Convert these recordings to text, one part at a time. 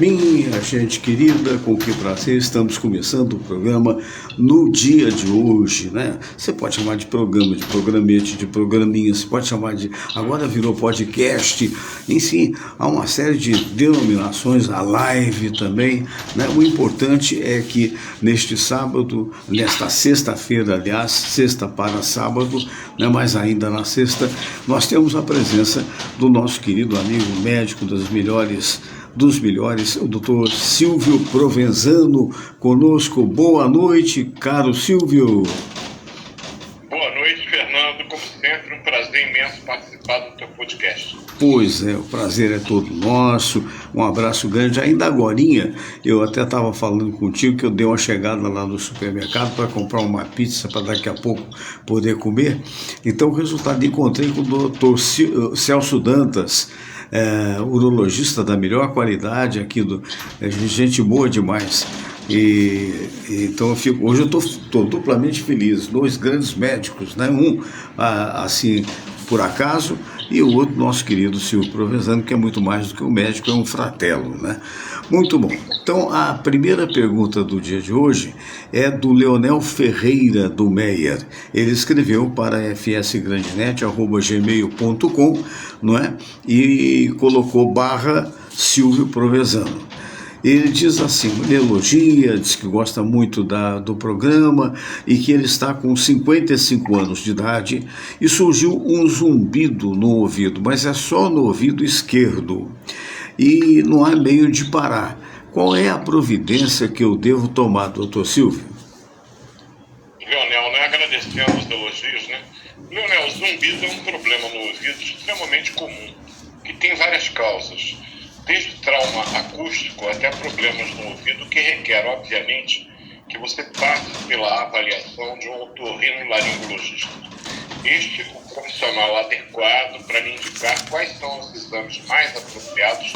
Minha gente querida, com que prazer estamos começando o programa no dia de hoje, né? Você pode chamar de programa, de programete, de programinha, você pode chamar de... Agora virou podcast, enfim, há uma série de denominações, a live também, né? O importante é que nesta sexta-feira, aliás, sexta para sábado, né? Mas ainda na sexta, nós temos a presença do nosso querido amigo médico dos melhores, o doutor Silvio Provenzano, conosco. Boa noite, caro Silvio. Boa noite, Fernando. Como sempre, um prazer imenso participar do teu podcast. Pois é, o prazer é todo nosso. Um abraço grande. Ainda agorinha, eu até estava falando contigo que eu dei uma chegada lá no supermercado para comprar uma pizza para daqui a pouco poder comer. Então, o resultado, encontrei com o doutor Celso Dantas, urologista da melhor qualidade aqui, gente boa demais. Então hoje eu estou duplamente feliz. Dois grandes médicos, né? Um assim por acaso, e o outro nosso querido Silvio Provenzano, que é muito mais do que um médico, é um fratelo, né? Muito bom. Então a primeira pergunta do dia de hoje é do Leonel Ferreira do Meyer. Ele escreveu para fsgrandenet@gmail.com, não é? E colocou /Silvio Provenzano. Ele diz assim, ele elogia, diz que gosta muito do programa e que ele está com 55 anos de idade e surgiu um zumbido no ouvido, mas é só no ouvido esquerdo e não há meio de parar. Qual é a providência que eu devo tomar, doutor Silvio? Leonel, né? Agradecendo os elogios, né? Leonel, o zumbido é um problema no ouvido extremamente comum, que tem várias causas. Desde trauma acústico até problemas no ouvido, que requer, obviamente, que você passe pela avaliação de um otorrinolaringologista. Este é o profissional adequado para lhe indicar quais são os exames mais apropriados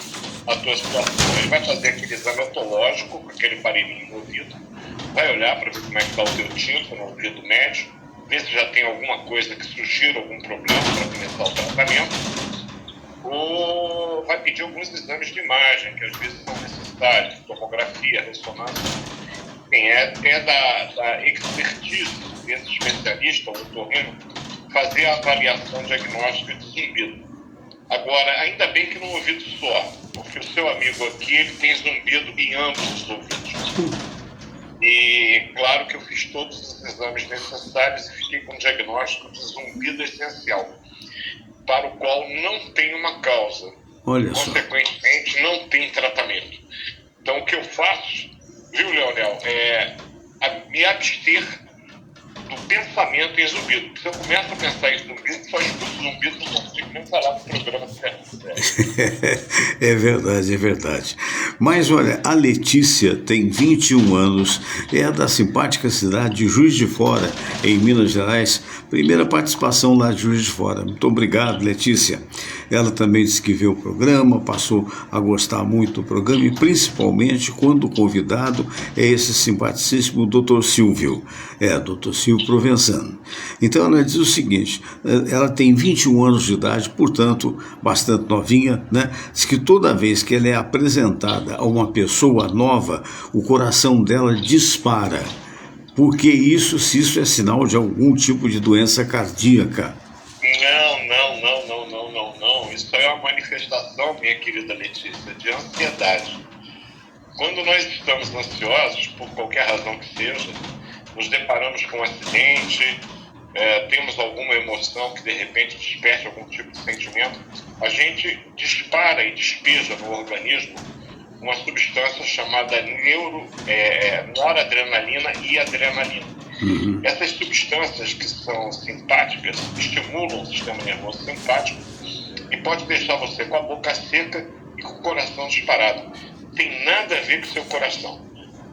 à tua situação. Ele vai fazer aquele exame otológico, com aquele aparelhinho no ouvido, vai olhar para ver como é que está o teu tímpano no ouvido médio, ver se já tem alguma coisa que sugira algum problema para começar o tratamento, ou vai pedir alguns exames de imagem, que às vezes são necessários, tomografia, ressonância. Enfim, é da expertise desse especialista, o otorrino, fazer a avaliação diagnóstica de zumbido. Agora, ainda bem que no ouvido só, porque o seu amigo aqui, ele tem zumbido em ambos os ouvidos. E claro que eu fiz todos os exames necessários e fiquei com um diagnóstico de zumbido essencial, para o qual não tem uma causa. Consequentemente, não tem tratamento. Então, o que eu faço, viu, Leonel, é me abster do pensamento em zumbido. Se eu começo a pensar em zumbido, só escuto zumbido, não consigo nem falar do programa certo. É verdade. Mas olha, a Letícia tem 21 anos, é da simpática cidade de Juiz de Fora, em Minas Gerais. Primeira participação lá de Juiz de Fora. Muito obrigado, Letícia. Ela também disse que vê o programa, passou a gostar muito do programa e principalmente quando o convidado é esse simpaticíssimo Dr. Silvio. Dr. Silvio Provenzano. Então ela diz o seguinte, ela tem 21 anos de idade, portanto, bastante novinha, né? Diz que toda vez que ela é apresentada a uma pessoa nova, o coração dela dispara. Porque se isso é sinal de algum tipo de doença cardíaca. Não. Isso é uma manifestação, minha querida Letícia, de ansiedade. Quando nós estamos ansiosos, por qualquer razão que seja, nos deparamos com um acidente, temos alguma emoção que de repente desperte algum tipo de sentimento, a gente dispara e despeja no organismo uma substância chamada noradrenalina e adrenalina. Uhum. Essas substâncias que são simpáticas estimulam o sistema nervoso simpático e pode deixar você com a boca seca e com o coração disparado. Tem nada a ver com o seu coração.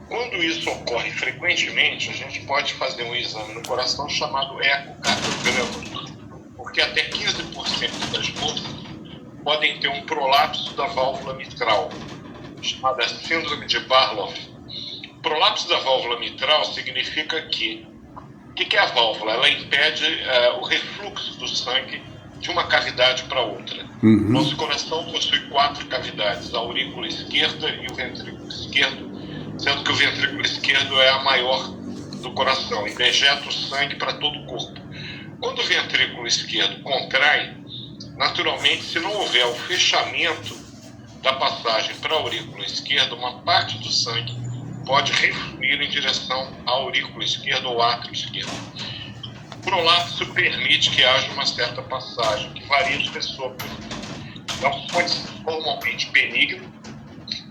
Quando isso ocorre frequentemente, a gente pode fazer um exame no coração chamado ecocardiograma, porque até 15% das moças podem ter um prolapso da válvula mitral, chamada síndrome de Barlow. Prolapso da válvula mitral significa que o que é a válvula? Ela impede o refluxo do sangue de uma cavidade para outra. Nosso coração possui 4 cavidades, a aurícula esquerda e o ventrículo esquerdo, sendo que o ventrículo esquerdo é a maior do coração e ejeta o sangue para todo o corpo. Quando o ventrículo esquerdo contrai, naturalmente, se não houver o fechamento da passagem para a aurícula esquerda, uma parte do sangue pode refluir em direção à aurícula esquerda ou átrio esquerdo. O prolapso permite que haja uma certa passagem, que varia de pessoa para pessoa. É uma condição normalmente benigna,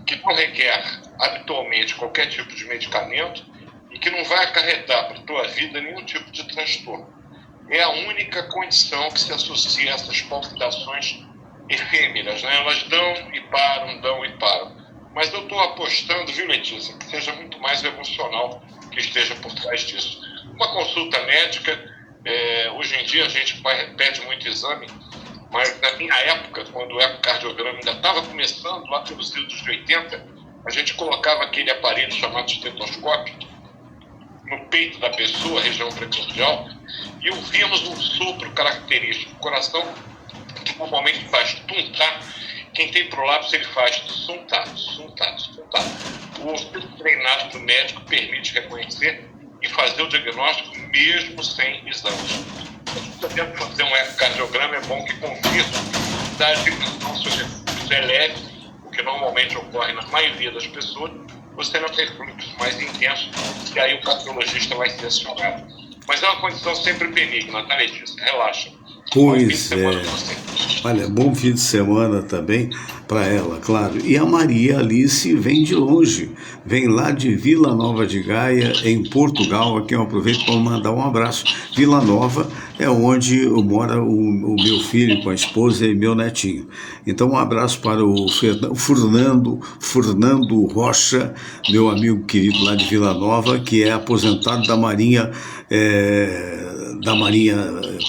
que não requer habitualmente qualquer tipo de medicamento e que não vai acarretar para a tua vida nenhum tipo de transtorno. É a única condição que se associa a essas palpitações efêmeras, né? Elas dão e param. Mas eu estou apostando, viu, Letícia, que seja muito mais emocional que esteja por trás disso. Uma consulta médica, hoje em dia a gente pede muito exame, mas na minha época, quando o ecocardiograma ainda estava começando, lá pelos anos de 80, a gente colocava aquele aparelho chamado estetoscópio no peito da pessoa, região precordial, e ouvíamos um sopro característico do coração, que normalmente faz tuntar. Quem tem prolapso, ele faz suntar. O ouvido treinado do médico permite reconhecer e fazer o diagnóstico mesmo sem exames. Podemos fazer um ecocardiograma, é bom que confirme da agitação, se o é leve, o que normalmente ocorre na maioria das pessoas, você não tem fluxo mais intenso, e aí o cardiologista vai ser acionado. Mas é uma condição sempre benigna, tá, Letícia? Relaxa. Pois é. Olha, bom fim de semana também para ela, claro. E a Maria Alice vem de longe, vem lá de Vila Nova de Gaia, em Portugal, a quem eu aproveito para mandar um abraço. Vila Nova é onde mora o meu filho com a esposa e meu netinho. Então um abraço para o Fernando Rocha, meu amigo querido lá de Vila Nova, que é aposentado da Marinha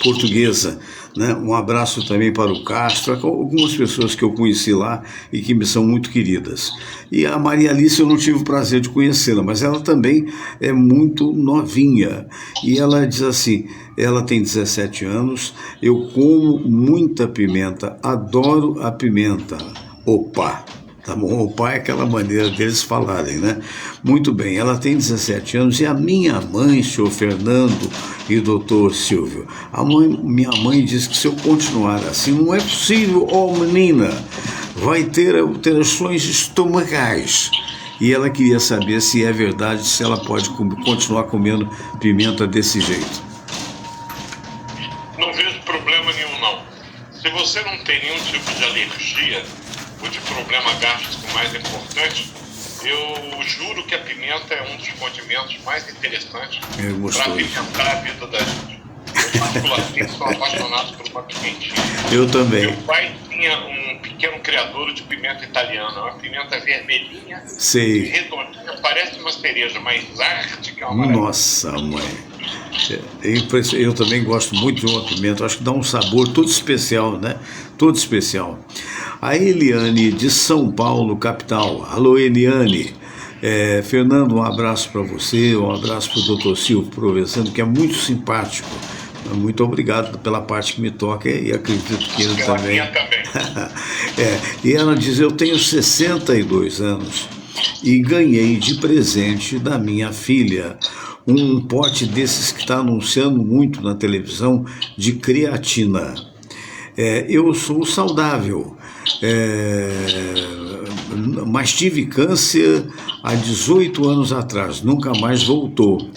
Portuguesa, né? Um abraço também para o Castro, algumas pessoas que eu conheci lá e que me são muito queridas. E a Maria Alice eu não tive o prazer de conhecê-la, mas ela também é muito novinha. E ela diz assim, ela tem 17 anos, eu como muita pimenta, adoro a pimenta. Opa! Tá bom, o pai é aquela maneira deles falarem, né? Muito bem, ela tem 17 anos e a minha mãe, senhor Fernando e doutor Silvio, minha mãe diz que se eu continuar assim, não é possível, menina, vai ter alterações estomacais. E ela queria saber se é verdade, se ela pode continuar comendo pimenta desse jeito. Não vejo problema nenhum, não. Se você não tem nenhum tipo de alergia, ou de problema gástrico mais importante, eu juro que a pimenta é um dos condimentos mais interessantes para apimentar a vida da gente. Eu particularmente sou apaixonado por uma pimentinha. Eu também. Meu pai tinha um pequeno criador de pimenta italiana, uma pimenta vermelhinha, sei, redondinha, parece uma cereja, mas arde que é uma maravilha. Nossa, mãe. Eu também gosto muito de uma pimenta, acho que dá um sabor todo especial, né? Todo especial. A Eliane de São Paulo, capital. Alô, Eliane. Fernando, um abraço para você, um abraço para o Dr. Silvio Provenzano, que é muito simpático. Muito obrigado pela parte que me toca e acredito que ele também. E ela diz, eu tenho 62 anos e ganhei de presente da minha filha um pote desses que está anunciando muito na televisão de creatina. Eu sou saudável, mas tive câncer há 18 anos atrás, nunca mais voltou.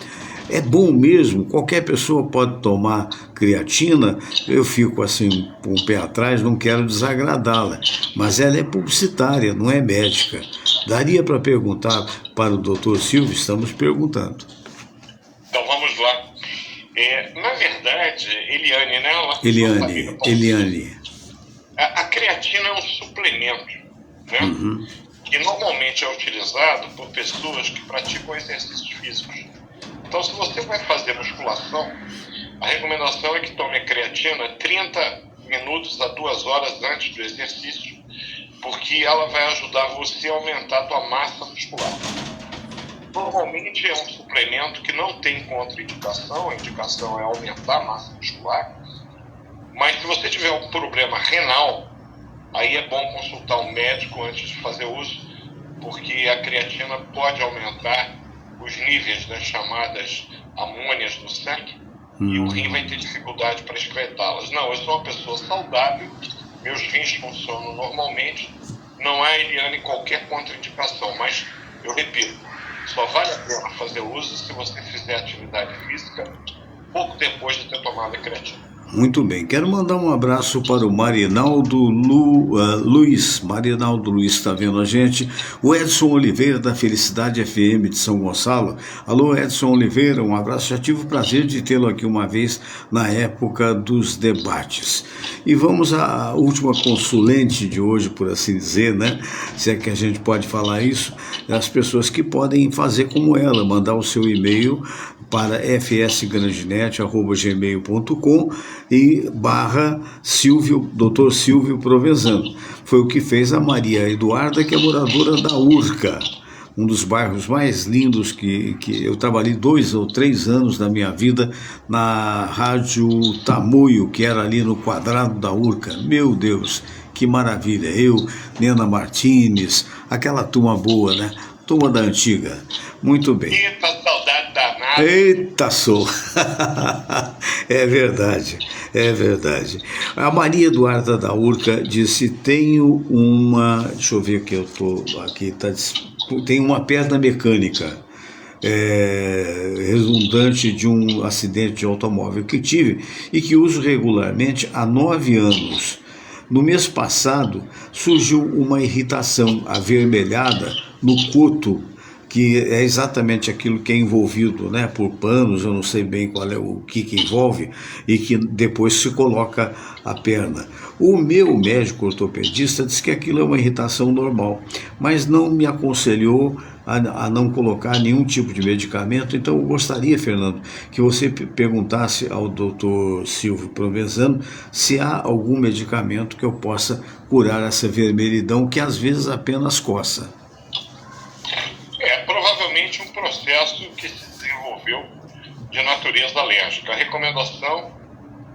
É bom mesmo, qualquer pessoa pode tomar creatina, eu fico assim com o pé atrás, não quero desagradá-la, mas ela é publicitária, não é médica. Daria para perguntar para o doutor Silvio, estamos perguntando. Então vamos lá. Na verdade, Eliane, né? Eliane. A creatina é um suplemento, né? Uhum. Que normalmente é utilizado por pessoas que praticam exercícios físicos. Então, se você vai fazer musculação, a recomendação é que tome a creatina 30 minutos a 2 horas antes do exercício, porque ela vai ajudar você a aumentar a tua massa muscular. Normalmente é um suplemento que não tem contraindicação, a indicação é aumentar a massa muscular, mas se você tiver um problema renal, aí é bom consultar um médico antes de fazer uso, porque a creatina pode aumentar os níveis das chamadas amônias no sangue e o rim vai ter dificuldade para excretá-las. Não, eu sou uma pessoa saudável, meus rins funcionam normalmente, não há, Eliane, qualquer contraindicação, mas eu repito, só vale a pena fazer uso se você fizer atividade física pouco depois de ter tomado a creatina. Muito bem, quero mandar um abraço para o Marinaldo Luiz. Marinaldo Luiz está vendo a gente. O Edson Oliveira, da Felicidade FM de São Gonçalo. Alô, Edson Oliveira, um abraço. Já tive o prazer de tê-lo aqui uma vez na época dos debates. E vamos à última consulente de hoje, por assim dizer, né? Se é que a gente pode falar isso, as pessoas que podem fazer como ela, mandar o seu e-mail para fsgrandinet@gmail.com e /Silvio, Dr. Silvio Provenzano. Foi o que fez a Maria Eduarda, que é moradora da Urca, um dos bairros mais lindos que eu trabalhei 2 ou 3 anos da minha vida na Rádio Tamoio, que era ali no quadrado da Urca. Meu Deus, que maravilha! Eu, Nena Martins, aquela turma boa, né? Turma da antiga. Muito bem. Eita, saudade danada. Eita, sou. É verdade, é verdade. A Maria Eduarda da Urca disse: tenho uma. Deixa eu ver que eu tô aqui. Tem uma perna mecânica. Resultante de um acidente de automóvel que tive e que uso regularmente há 9 anos. No mês passado surgiu uma irritação avermelhada no coto, que é exatamente aquilo que é envolvido, né, por panos, eu não sei bem qual é o que envolve, e que depois se coloca a perna. O meu médico ortopedista disse que aquilo é uma irritação normal, mas não me aconselhou a não colocar nenhum tipo de medicamento. Então eu gostaria, Fernando, que você perguntasse ao Dr. Silvio Provenzano se há algum medicamento que eu possa curar essa vermelhidão que às vezes apenas coça. Provavelmente um processo que se desenvolveu de natureza alérgica. A recomendação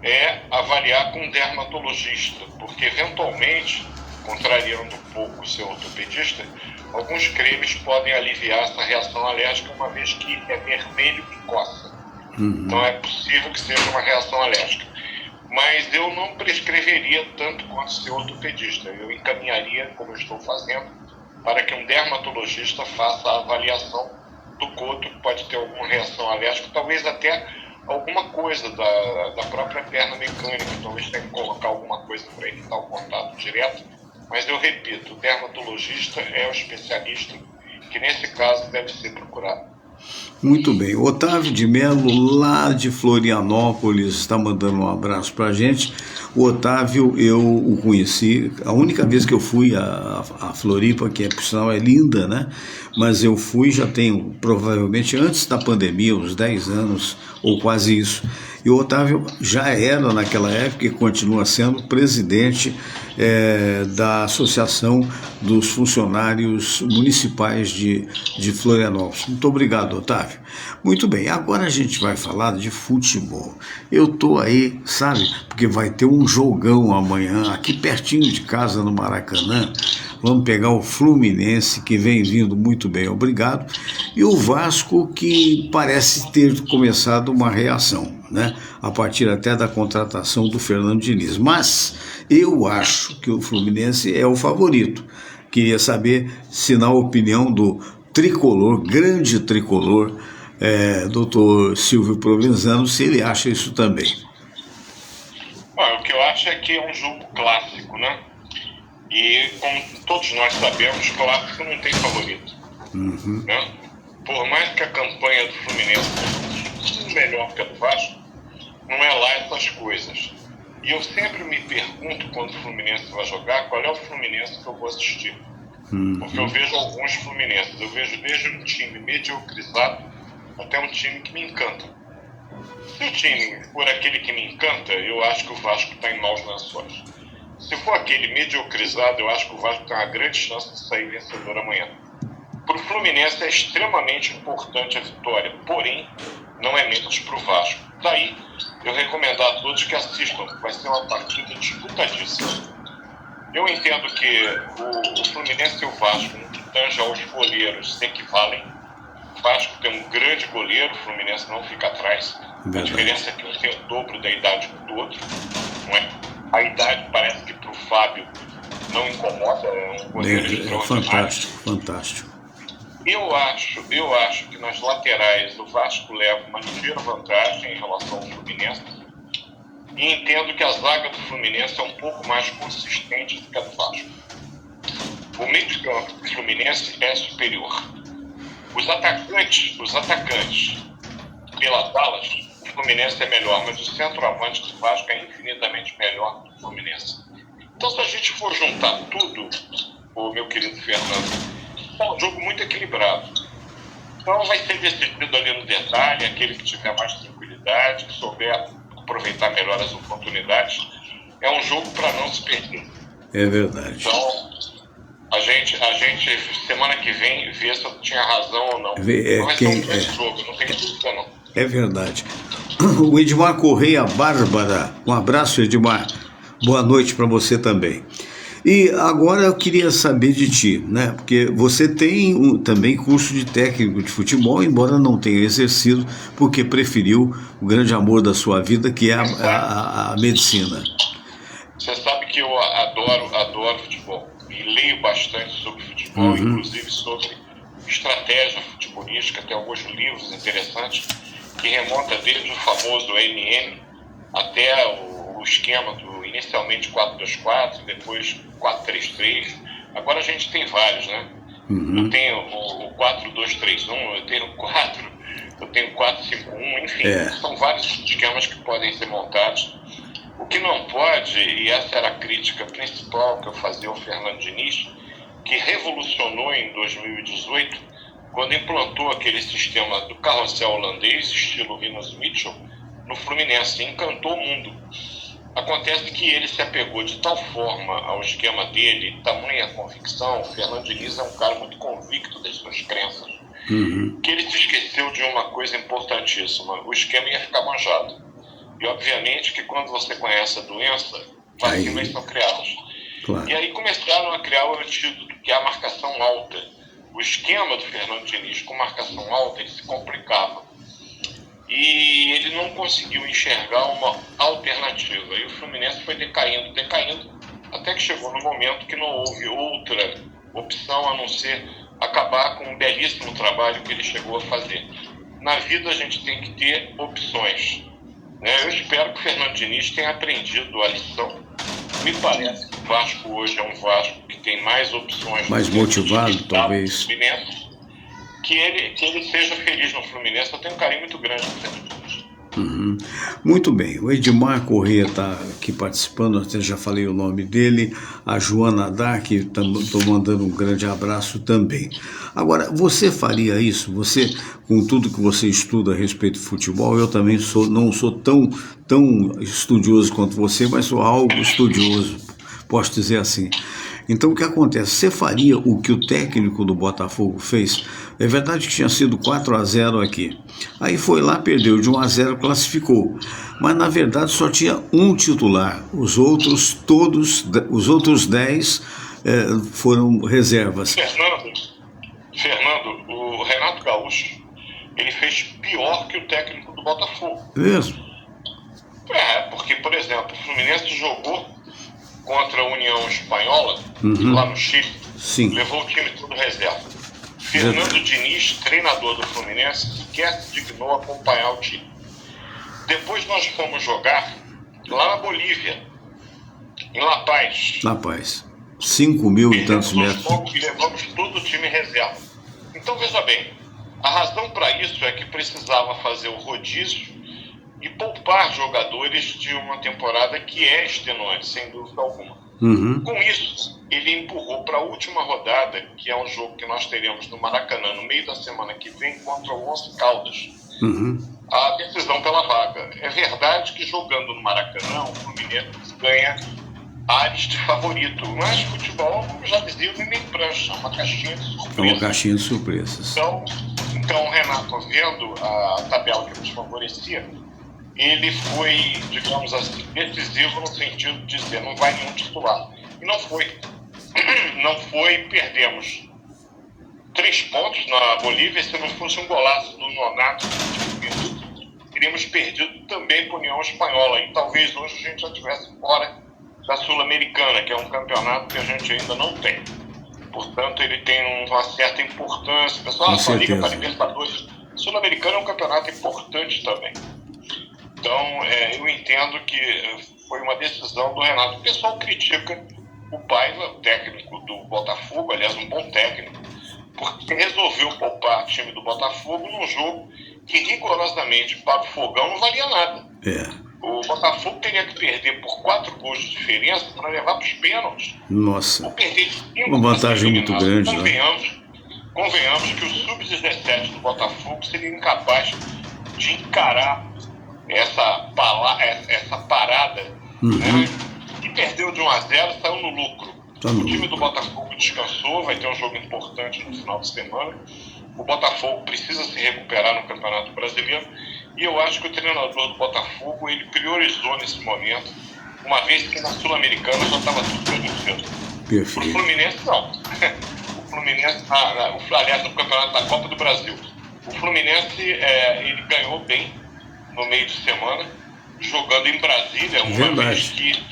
é avaliar com um dermatologista, porque eventualmente, contrariando um pouco o seu ortopedista, alguns cremes podem aliviar essa reação alérgica, uma vez que é vermelho e coça. Então é possível que seja uma reação alérgica. Mas eu não prescreveria tanto quanto o seu ortopedista. Eu encaminharia, como eu estou fazendo, para que um dermatologista faça a avaliação do coto, que pode ter alguma reação alérgica, talvez até alguma coisa da própria perna mecânica, talvez tenha que colocar alguma coisa para evitar o contato direto. Mas eu repito, o dermatologista é o especialista que nesse caso deve ser procurado. Muito bem, Otávio de Melo, lá de Florianópolis, está mandando um abraço para a gente. O Otávio, eu o conheci, a única vez que eu fui a Floripa, que por sinal é linda, né? Mas eu fui, já tenho, provavelmente antes da pandemia, uns 10 anos, ou quase isso. E o Otávio já era, naquela época, e continua sendo presidente da Associação dos Funcionários Municipais de Florianópolis. Muito obrigado, Otávio. Muito bem, agora a gente vai falar de futebol. Eu tô aí, sabe, porque vai ter um jogão amanhã, aqui pertinho de casa, no Maracanã. Vamos pegar o Fluminense, que vem vindo muito bem, obrigado, e o Vasco, que parece ter começado uma reação, né? A partir até da contratação do Fernando Diniz. Mas eu acho que o Fluminense é o favorito. Queria saber se, na opinião do tricolor, grande tricolor, Dr. Silvio Provenzano, se ele acha isso também. Bom, o que eu acho é que é um jogo clássico, né? E como todos nós sabemos, clássico não tem favorito. Né? Por mais que a campanha do Fluminense seja melhor que a do Vasco, não é lá essas coisas. E eu sempre me pergunto, quando o Fluminense vai jogar, qual é o Fluminense que eu vou assistir. Porque eu vejo alguns Fluminenses, eu vejo desde um time mediocrizado até um time que me encanta. Se o time for aquele que me encanta, eu acho que o Vasco está em maus lençóis. Se for aquele mediocrizado, eu acho que o Vasco tem uma grande chance de sair vencedor amanhã. Para o Fluminense é extremamente importante a vitória, porém, não é menos para o Vasco. Daí, eu recomendar a todos que assistam, vai ser uma partida disputadíssima. Eu entendo que o Fluminense e o Vasco, no que tange aos goleiros, se equivalem. O Vasco tem um grande goleiro, o Fluminense não fica atrás. Verdade. A diferença é que um tem o dobro da idade do outro. Não é? A idade parece que para o Fábio não incomoda, é um goleiro extraordinário. Fantástico. Eu acho que nas laterais o Vasco leva uma ligeira vantagem em relação ao Fluminense. E entendo que a zaga do Fluminense é um pouco mais consistente do que a do Vasco. O meio de campo do Fluminense é superior. Os atacantes, pelas alas, o Fluminense é melhor, mas o centroavante do Vasco é infinitamente melhor do que o Fluminense. Então, se a gente for juntar tudo, o meu querido Fernando, é um jogo muito equilibrado. Então, vai ser decidido ali no detalhe, aquele que tiver mais tranquilidade, que souber aproveitar melhor as oportunidades. É um jogo para não se perder. É verdade. Então, a gente semana que vem, vê se eu tinha razão ou não. Vai ser um grande jogo, não tem dúvida não. É verdade. O Edmar Correia Bárbara, um abraço, Edmar. Boa noite para você também. E agora eu queria saber de ti, né? Porque você tem também curso de técnico de futebol, embora não tenha exercido, porque preferiu o grande amor da sua vida, que é a medicina. Você sabe que eu adoro futebol. E leio bastante sobre futebol, inclusive sobre estratégia futebolística. Tem alguns livros interessantes que remonta desde o famoso MM até o esquema do inicialmente 4-2-4, depois 4-3-3. Agora a gente tem vários, né? Eu tenho o 4-2-3-1, eu tenho 4-5-1, enfim, são vários esquemas que podem ser montados. O que não pode, e essa era a crítica principal que eu fazia ao Fernando Diniz, que revolucionou em 2018, quando implantou aquele sistema do carrossel holandês, estilo Rinus Mitchell, no Fluminense, encantou o mundo. Acontece que ele se apegou de tal forma ao esquema dele, tamanha convicção, o Fernando Diniz é um cara muito convicto das suas crenças, que ele se esqueceu de uma coisa importantíssima: o esquema ia ficar manjado. E obviamente que quando você conhece a doença, vacinas são criadas. Claro. E aí começaram a criar o antídoto, que é a marcação alta. O esquema do Fernando Diniz com marcação alta, ele se complicava. E ele não conseguiu enxergar uma alternativa. E o Fluminense foi decaindo, até que chegou no momento que não houve outra opção a não ser acabar com um belíssimo trabalho que ele chegou a fazer. Na vida a gente tem que ter opções. Eu espero que o Fernando Diniz tenha aprendido a lição. Me parece que o Vasco hoje é um Vasco que tem mais opções. Mais motivado, talvez. Que ele seja feliz no Fluminense. Eu tenho um carinho muito grande no Fernando Diniz. Muito bem, o Edmar Correia está aqui participando, até já falei o nome dele, a Joana Dá, que estou mandando um grande abraço também. Agora, você faria isso? Você, com tudo que você estuda a respeito de futebol, eu também não sou tão estudioso quanto você, mas sou algo estudioso, posso dizer assim. Então, o que acontece? Você faria o que o técnico do Botafogo fez? É verdade que tinha sido 4-0 aqui. Aí foi lá, perdeu de 1-0, classificou. Mas, na verdade, só tinha um titular. Os outros 10 foram reservas. Fernando, o Renato Gaúcho, ele fez pior que o técnico do Botafogo. Mesmo? Porque, por exemplo, o Fluminense jogou contra a União Espanhola, lá no Chile. Sim. Levou o time todo reserva. Fernando Diniz, treinador do Fluminense, sequer se dignou a acompanhar o time. Depois nós fomos jogar lá na Bolívia, em La Paz. 5.000 e tantos metros. E levamos todo o time reserva. Então, veja bem, a razão para isso é que precisava fazer o rodízio e poupar jogadores de uma temporada que é extenuante, sem dúvida alguma. Com isso, ele empurrou para a última rodada, que é um jogo que nós teremos no Maracanã no meio da semana que vem contra o Once Caldas, a decisão pela vaga. É verdade que jogando no Maracanã, o Fluminense ganha ares de favorito, mas futebol, como já dizia, não nem prancha, é uma caixinha de surpresas. É uma caixinha de surpresas. Então o Renato, vendo a tabela que nos favorecia, ele foi, digamos assim, decisivo no sentido de dizer, não vai nenhum titular. e não foi. Não foi, perdemos 3 pontos na Bolívia. Se não fosse um golaço do Nonato, teríamos perdido também para a União Espanhola, e talvez hoje a gente já estivesse fora da Sul-Americana, que é um campeonato que a gente ainda não tem. Portanto, ele tem uma certa importância. O pessoal só liga para a Libertadores. Sul-Americano é um campeonato importante também. Então, eu entendo que foi uma decisão do Renato. O pessoal critica o Paiva, o técnico do Botafogo, aliás, um bom técnico, porque resolveu poupar o time do Botafogo num jogo que rigorosamente para o Fogão não valia nada. O Botafogo teria que perder por 4 gols de diferença para levar para os pênaltis. Nossa, ou perder de 5, uma vantagem muito grande. Convenhamos que o Sub-17 do Botafogo seria incapaz de encarar essa parada, né? E perdeu de 1-0, saiu no lucro. O time do Botafogo descansou, vai ter um jogo importante no final de semana. O Botafogo precisa se recuperar no Campeonato Brasileiro, e eu acho que o treinador do Botafogo ele priorizou nesse momento, uma vez que na Sul-Americana já estava tudo resolvido. Perfeito. O Fluminense não. O Fluminense, aliás, no Campeonato da Copa do Brasil. O Fluminense ele ganhou bem no meio de semana, jogando em Brasília, uma vez que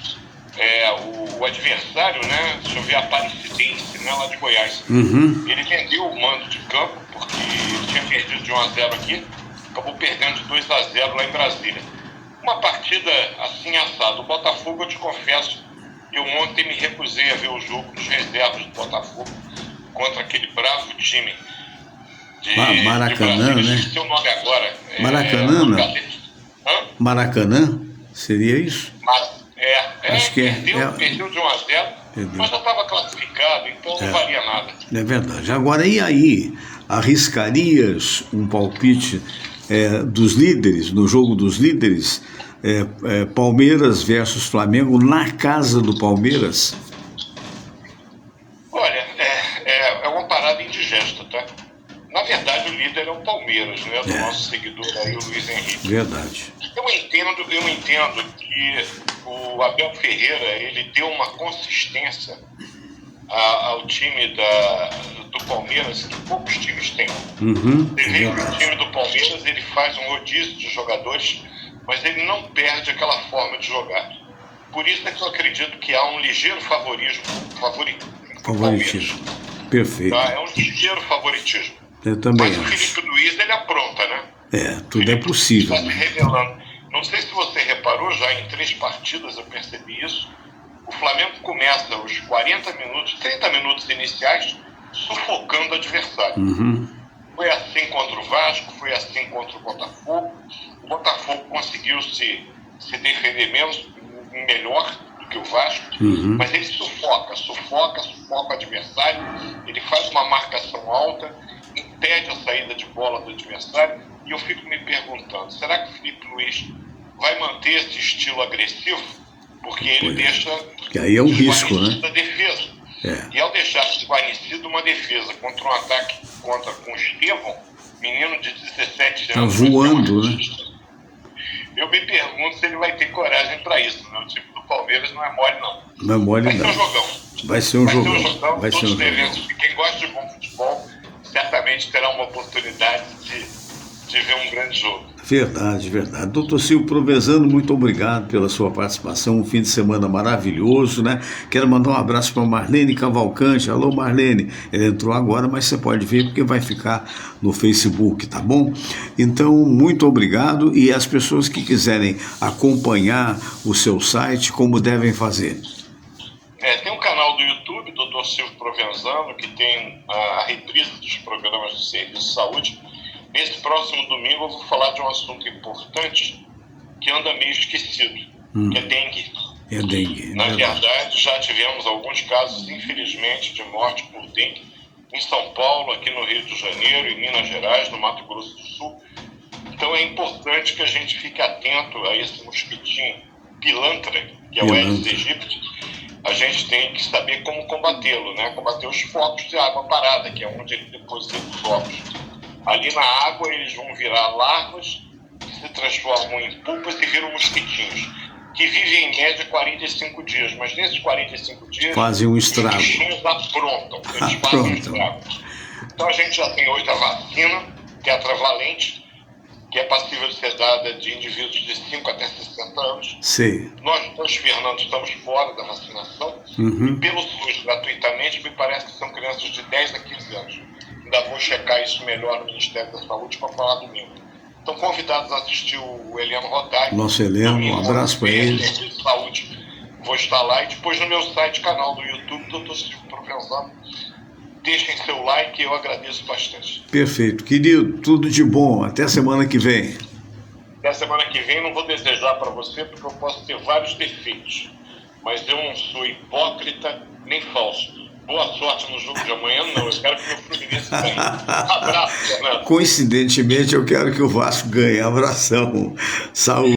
o adversário, né, deixa eu ver, a Aparecidense, né, lá de Goiás, ele vendeu o mando de campo, porque ele tinha perdido de 1-0 aqui, acabou perdendo de 2-0 lá em Brasília. Uma partida assim assada. O Botafogo, eu te confesso, eu ontem me recusei a ver o jogo dos reservas do Botafogo contra aquele bravo time de Maracanã, Brasília. né? Esqueci o nome agora. Maracanã, não? Maracanã? Seria isso? Acho que perdeu de 1-0, mas já estava classificado, então não valia nada. É verdade. Agora, e aí? Arriscarias um palpite dos líderes, no jogo dos líderes, Palmeiras versus Flamengo, na casa do Palmeiras? Olha, é uma parada indigesta, tá? Na verdade, o líder é o Palmeiras, né? Do nosso seguidor aí, o Luiz Henrique. Verdade. Eu entendo que o Abel Ferreira, ele deu uma consistência ao time do Palmeiras que poucos times têm. Você vê que o time do Palmeiras ele faz um rodízio de jogadores, mas ele não perde aquela forma de jogar. Por isso é que eu acredito que há um ligeiro favoritismo. Perfeito. Tá? É um ligeiro favoritismo. Eu também mas o Felipe Luiz, ele apronta, né? Tudo é possível. Está se revelando. Não sei se você reparou, já em 3 partidas eu percebi isso. O Flamengo começa os 30 minutos iniciais sufocando o adversário. Foi assim contra o Vasco, foi assim contra o Botafogo. O Botafogo conseguiu se defender melhor do que o Vasco, mas ele sufoca o adversário, ele faz uma marcação alta, impede a saída de bola do adversário, e eu fico me perguntando, será que o Felipe Luiz vai manter esse estilo agressivo? Porque ele deixa que aí é um risco, né? Da defesa. E ao deixar desguarnecido uma defesa contra um ataque com o Estevão, menino de 17 anos, tá voando, né? Eu me pergunto se ele vai ter coragem para isso, né? O time do Palmeiras não é mole, não. Não é mole, não. Vai ser um jogão. Vai ser um jogão. Vai ser um jogão. Quem gosta de bom futebol certamente terá uma oportunidade de ver um grande jogo. Verdade. Doutor Silvio Provenzano, muito obrigado pela sua participação, um fim de semana maravilhoso, né? Quero mandar um abraço para Marlene Cavalcante. Alô, Marlene, ela entrou agora, mas você pode ver porque vai ficar no Facebook, tá bom? Então, muito obrigado, e as pessoas que quiserem acompanhar o seu site, como devem fazer? Tem um canal do YouTube, Dr. Silvio Provenzano, que tem a reprise dos programas do Serviço de Saúde. Nesse próximo domingo eu vou falar de um assunto importante que anda meio esquecido, que é dengue. Na verdade, já tivemos alguns casos, infelizmente, de morte por dengue em São Paulo, aqui no Rio de Janeiro, em Minas Gerais, no Mato Grosso do Sul. Então é importante que a gente fique atento a esse mosquitinho pilantra, que é o Aedes aegypti. A gente tem que saber como combatê-lo, né? Combater os focos de água parada, que é onde ele deposita os ovos. Ali na água eles vão virar larvas que se transformam em pulpas e viram mosquitinhos. que vivem em média 45 dias, mas nesses 45 dias fazem um estrago. Os bichinhos aprontam, eles fazem um estrago. Então a gente já tem hoje a vacina tetravalente, que é passível de ser dada de indivíduos de 5 até 60 anos. Sim. Nós dois, Fernando, estamos fora da vacinação. E pelo SUS, gratuitamente, me parece que são crianças de 10 a 15 anos. Ainda vou checar isso melhor no Ministério da Saúde para falar domingo. Estão convidados a assistir o Eliano Rodai. Nosso Eliano, um abraço para ele. De saúde. Vou estar lá e depois no meu site, canal do YouTube, Dr. Silvio Provenzano. Deixem seu like, eu agradeço bastante. Perfeito. Querido, tudo de bom. Até semana que vem. Até semana que vem. Não vou desejar para você, porque eu posso ter vários defeitos. Mas eu não sou hipócrita nem falso. Boa sorte no jogo de amanhã, não. Eu quero que o meu Fluminense ganhe. Abraço, Fernando. Coincidentemente, eu quero que o Vasco ganhe. Abração. Saúde.